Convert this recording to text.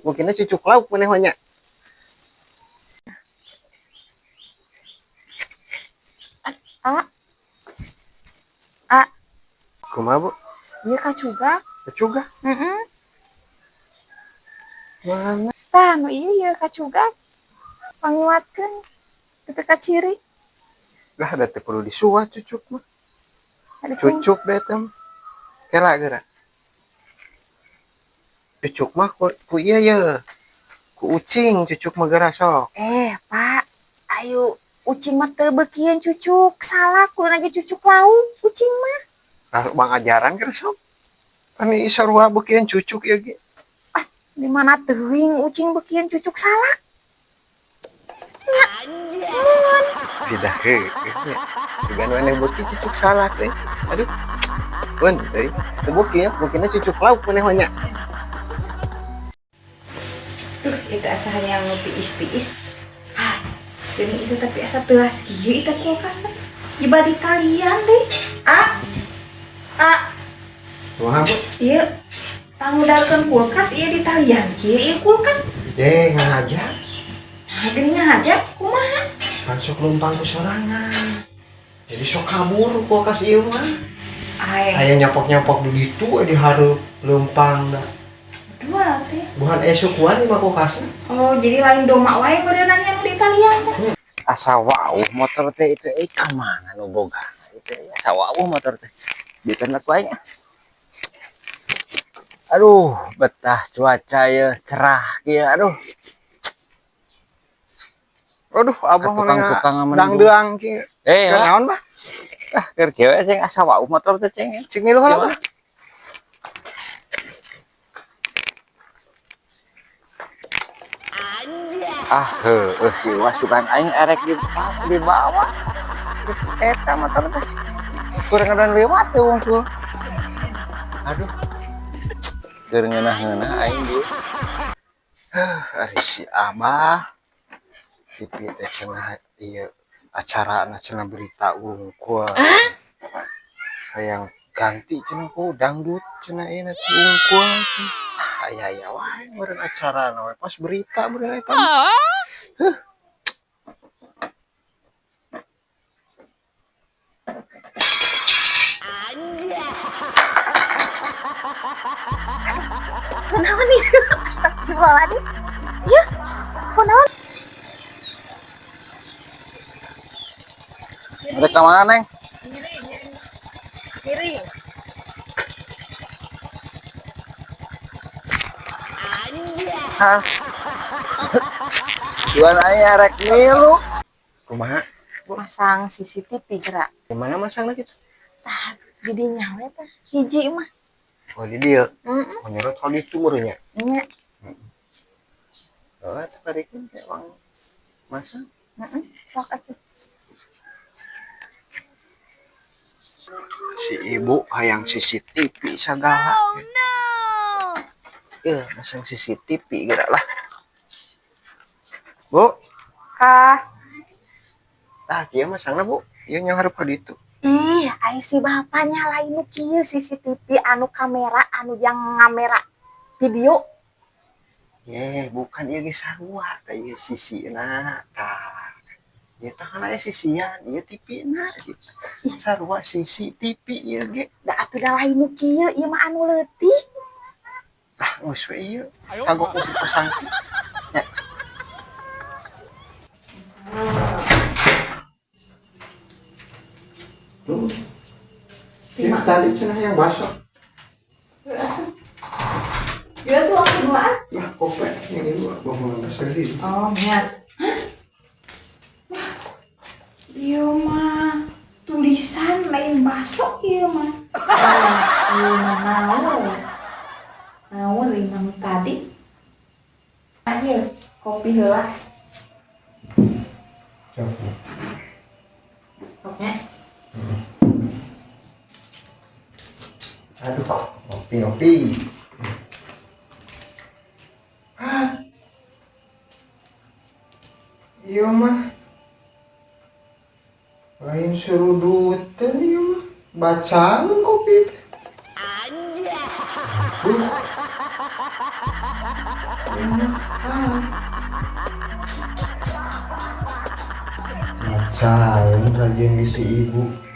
Mungkinnya cucuk lauk menehnya. Ah, ah, Kumaha bu? iya kacuga. Kacuga? Mana? Tah, nu iya kacuga. Panguatkeun teu kaciri. Lah ada teh perlu disuah cucuk mah. Cucuk. Cucuk deh tem. Kela geura. Cucuk mah ku iya ya. Ku ucing cucuk mah geura sok. Pak, ayo ucing mah teu beukieun cucuk. Salah kudu lagi cucuk lauk ucing mah. Lah bang ajaran geura sok. Kami sarua beukeun cucuk ya ge. Di mana teuing ucing beukieun cucuk salah. Tidak he. Juga nu beuki cucuk salah teh. Aduh. Pun teh. Teu beuki ya, mungkinnya cucuk lauk menehnya. Tuh, itu asa yang tiis-tiis. Hah, gini itu tapi asa telas kieu itu kulkas. Jiba di kalian deh. Kumaha bu? Iya, pangudalkeun kulkas iya di talian kieu ieu kulkas. Ngahaja. Nah, geuning ngahaja kumaha? Kan sok lumpang ku sorangan. Jadi sok kabur kulkas ieu mah. Aya nyapok-nyapok di ditu di hareup leumpang da. Dua teh. Bukan esuk wae mah kulkasna. Oh, jadi lain doma wae beureunan anu di talian teh. Asa wauh motor teh itu ka mana nu boga. Itu asa wauh motor teh. Dikeunat wae nya. Aduh, betah cuaca ya cerah kieu aduh. Aduh, abang mah dangdeang kieu. Naon bah? Ah, keur kieu we asa wauh motor teh ceng. Cing miluh heula. Si wasukan aing erek di bawah. Eta motor teh. Kurang ada lewat teh wungkul. Aduh. Keur ngeunah-ngeunah aing ieu. Ari si Abah. Pipi teh cenah ieu acarana cenah berita wungkul. Hayang ganti cenah ku dangdut cenah ieu wungkul. Aya wae meureun acarana we pas berita bener eta. Kunaon ieu? Astagfirullahaladzim. Ya, kunaon? Ada ka mana, Neng? Miring. Hah? Juan aing erek milu. Kumaha? Masang CCTV gerak. Gimana masangna kitu? Tah, jadi nyawa teh. Hiji mah. Oh di dieu. Menurut hal itu meureunnya. Nya. Oh, tarikeun teh uang masang. Sok atuh. Si ibu hayang CCTV sagala. Oh no. Masang CCTV geura lah. Bu. Tah kieu masangna Bu. Ieu nya hareup ka ditu. Ih, ai si bapak nyalain nu kieu CCTV anu kamera anu yang ngamera video. Bukan ieu ge sarua tah ieu sisina tah. Ieu tah kana sisian, ieu TV-na gitu. Sarua sisi TV ieu ge. Da atuh da lain nu kieu ieu mah anu leutik. Tah geus we ieu. Kagok mesti pasang. Ya. Tuh. Ini tadi cenah yang basah. Ya tuh aku duaan. Lah, kope yang ini bohong sendiri. Oh, niat. Iya mah tulisan lain basok iya mah. Iya mah naon lima tadi. Ayo kopi heula. Coba. Oke. Aduh, ngopi. Iya mah lain surudutan iya mah bacaan kopi teh. Sayang rajin si ibu.